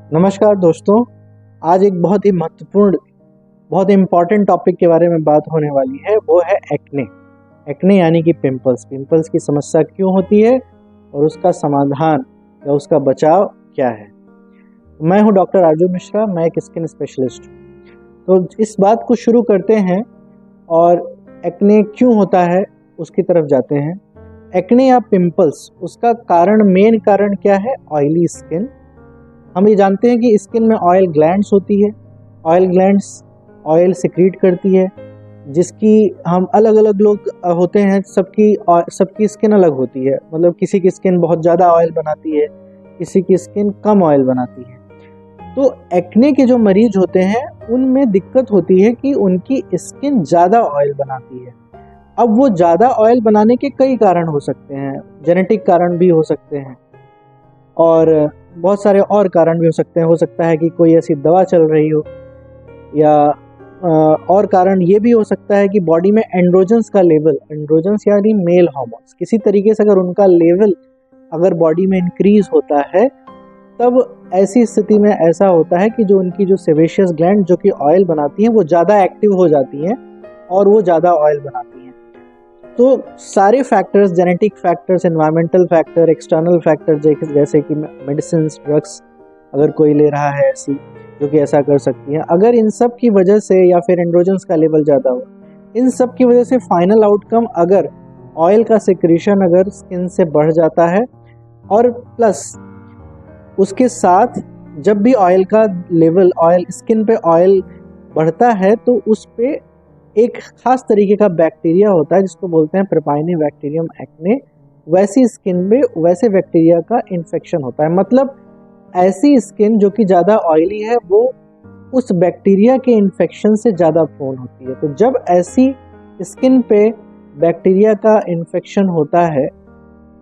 नमस्कार दोस्तों। आज एक बहुत ही महत्वपूर्ण, बहुत इम्पॉर्टेंट टॉपिक के बारे में बात होने वाली है। वो है एक्ने। एक्ने यानी कि पिंपल्स की समस्या क्यों होती है और उसका समाधान या उसका बचाव क्या है। मैं हूं डॉक्टर आरजू मिश्रा, मैं एक स्किन स्पेशलिस्ट हूं। तो इस बात को शुरू करते हैं और एक्ने क्यों होता है उसकी तरफ जाते हैं। एक्ने या पिंपल्स, उसका मेन कारण क्या है? Oily skin. हम ये जानते हैं कि स्किन में ऑयल ग्लैंड्स होती है। ऑयल ग्लैंड्स ऑयल सिक्रीट करती है, जिसकी हम अलग अलग लोग होते हैं, सबकी स्किन अलग होती है। मतलब किसी की स्किन बहुत ज़्यादा ऑयल बनाती है, किसी की स्किन कम ऑयल बनाती है। तो एक्ने के जो मरीज होते हैं उनमें दिक्कत होती है कि उनकी स्किन ज़्यादा ऑयल बनाती है। अब वो ज़्यादा ऑयल बनाने के कई कारण हो सकते हैं, जेनेटिक कारण भी हो सकते हैं और बहुत सारे और कारण भी हो सकते हैं। हो सकता है कि कोई ऐसी दवा चल रही हो, या और कारण ये भी हो सकता है कि बॉडी में एंड्रोजन्स का लेवल, एंड्रोजन्स यानी मेल हार्मोन्स, किसी तरीके से अगर उनका लेवल अगर बॉडी में इंक्रीज होता है, तब ऐसी स्थिति में ऐसा होता है कि जो उनकी जो सेबेशियस ग्लैंड जो कि ऑयल बनाती हैं वो ज़्यादा एक्टिव हो जाती हैं और वो ज़्यादा ऑयल बनाती हैं। तो सारे factors, genetic factors, environmental factor, external factor जैसे कि मेडिसिन, ड्रग्स अगर कोई ले रहा है ऐसी जो कि ऐसा कर सकती है, अगर इन सब की वजह से या फिर एंड्रोजन्स का लेवल ज़्यादा हो, इन सब की वजह से फाइनल आउटकम अगर ऑयल का सिक्रीशन अगर स्किन से बढ़ जाता है, और प्लस उसके साथ जब भी ऑयल का लेवल, ऑयल स्किन पे ऑयल बढ़ता है, तो उस पे एक खास तरीके का बैक्टीरिया होता है जिसको बोलते हैं प्रोपाइनोबैक्टीरियम एक्ने। वैसी स्किन में वैसे बैक्टीरिया का इन्फेक्शन होता है। मतलब ऐसी स्किन जो कि ज़्यादा ऑयली है वो उस बैक्टीरिया के इन्फेक्शन से ज़्यादा प्रोन होती है। तो जब ऐसी स्किन पे बैक्टीरिया का इन्फेक्शन होता है,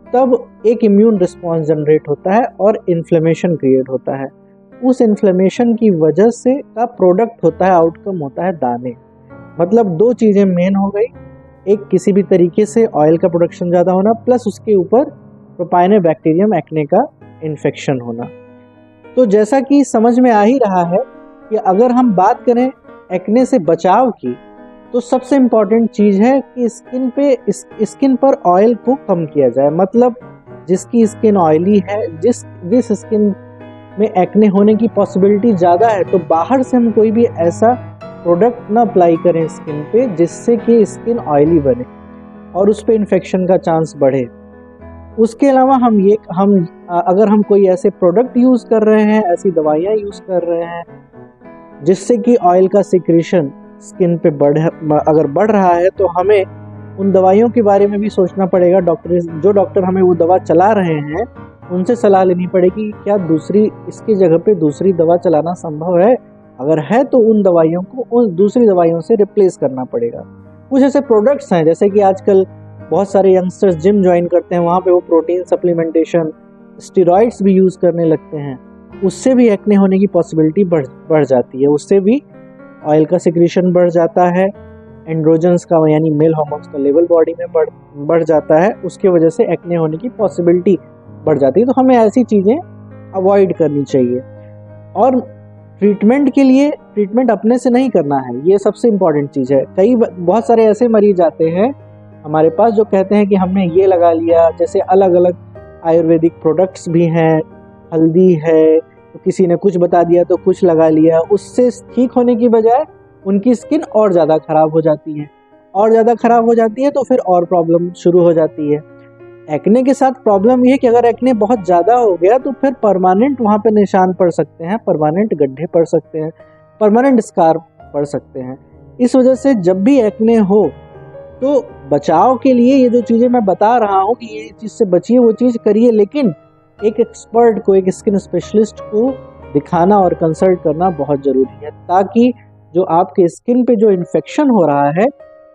तब एक इम्यून रिस्पॉन्स जनरेट होता है और इन्फ्लेमेशन क्रिएट होता है। उस इन्फ्लेमेशन की वजह से का प्रोडक्ट होता है, आउटकम होता है दाने। मतलब दो चीज़ें मेन हो गई, एक किसी भी तरीके से ऑयल का प्रोडक्शन ज़्यादा होना, प्लस उसके ऊपर प्रोपाइनोबैक्टीरियम एक्ने का इन्फेक्शन होना। तो जैसा कि समझ में आ ही रहा है कि अगर हम बात करें एक्ने से बचाव की, तो सबसे इम्पॉर्टेंट चीज़ है कि स्किन पर ऑयल को कम किया जाए। मतलब जिसकी स्किन ऑयली है, जिस स्किन में एक्ने होने की पॉसिबिलिटी ज़्यादा है, तो बाहर से हम कोई भी ऐसा प्रोडक्ट ना अप्लाई करें स्किन पे जिससे कि स्किन ऑयली बने और उस पर इन्फेक्शन का चांस बढ़े। उसके अलावा अगर हम कोई ऐसे प्रोडक्ट यूज़ कर रहे हैं, ऐसी दवाइयाँ यूज़ कर रहे हैं जिससे कि ऑयल का सिक्रीशन स्किन पे अगर बढ़ रहा है, तो हमें उन दवाइयों के बारे में भी सोचना पड़ेगा। जो डॉक्टर हमें वो दवा चला रहे हैं उनसे सलाह लेनी पड़ेगी, क्या इसकी जगह पे दूसरी दवा चलाना संभव है। अगर है तो उन दवाइयों को उन दूसरी दवाइयों से रिप्लेस करना पड़ेगा। कुछ ऐसे प्रोडक्ट्स हैं, जैसे कि आजकल बहुत सारे यंगस्टर्स जिम ज्वाइन करते हैं, वहाँ पे वो प्रोटीन सप्लीमेंटेशन, स्टेरॉइड्स भी यूज़ करने लगते हैं। उससे भी एक्ने होने की पॉसिबिलिटी बढ़ जाती है। उससे भी ऑयल का सिक्रीशन बढ़ जाता है, एंड्रोजन्स का यानी मेल हार्मोन्स का लेवल बॉडी में बढ़ जाता है। उसकी वजह से एक्ने होने की पॉसिबिलिटी बढ़ जाती है। तो हमें ऐसी चीज़ें अवॉइड करनी चाहिए। और ट्रीटमेंट अपने से नहीं करना है, ये सबसे इम्पॉर्टेंट चीज़ है। बहुत सारे ऐसे मरीज आते हैं हमारे पास जो कहते हैं कि हमने ये लगा लिया, जैसे अलग अलग आयुर्वेदिक प्रोडक्ट्स भी हैं, हल्दी है, तो किसी ने कुछ बता दिया तो कुछ लगा लिया। उससे ठीक होने की बजाय उनकी स्किन और ज़्यादा ख़राब हो जाती है, और ज़्यादा ख़राब हो जाती है तो फिर और प्रॉब्लम शुरू हो जाती है। एक्ने के साथ प्रॉब्लम ये है कि अगर एक्ने बहुत ज़्यादा हो गया तो फिर परमानेंट वहाँ पे निशान पड़ सकते हैं, परमानेंट गड्ढे पड़ सकते हैं, परमानेंट स्कार पड़ सकते हैं। इस वजह से जब भी एक्ने हो तो बचाव के लिए ये जो चीज़ें मैं बता रहा हूँ कि ये चीज़ से बचिए, वो चीज़ करिए, लेकिन एक एक्सपर्ट को, एक स्किन स्पेशलिस्ट को दिखाना और कंसल्ट करना बहुत ज़रूरी है, ताकि जो आपके स्किन पे जो इन्फेक्शन हो रहा है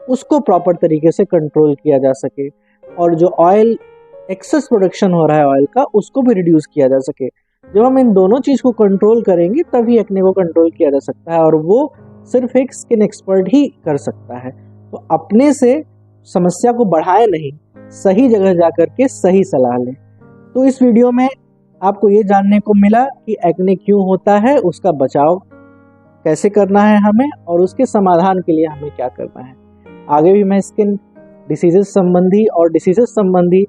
उसको प्रॉपर तरीके से कंट्रोल किया जा सके, और जो ऑयल एक्सेस प्रोडक्शन हो रहा है ऑयल का, उसको भी रिड्यूस किया जा सके। जब हम इन दोनों चीज़ को कंट्रोल करेंगे तभी एक्ने को कंट्रोल किया जा सकता है, और वो सिर्फ एक स्किन एक्सपर्ट ही कर सकता है। तो अपने से समस्या को बढ़ाए नहीं, सही जगह जा कर के सही सलाह लें। तो इस वीडियो में आपको ये जानने को मिला कि एक्ने क्यों होता है, उसका बचाव कैसे करना है हमें और उसके समाधान के लिए हमें क्या करना है। आगे भी मैं स्किन डिसीजेस संबंधी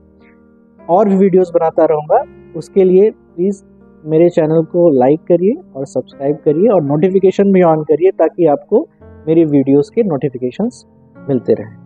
और भी वीडियोस बनाता रहूँगा। उसके लिए प्लीज़ मेरे चैनल को लाइक करिए और सब्सक्राइब करिए और नोटिफिकेशन भी ऑन करिए ताकि आपको मेरी वीडियोस के नोटिफिकेशंस मिलते रहें।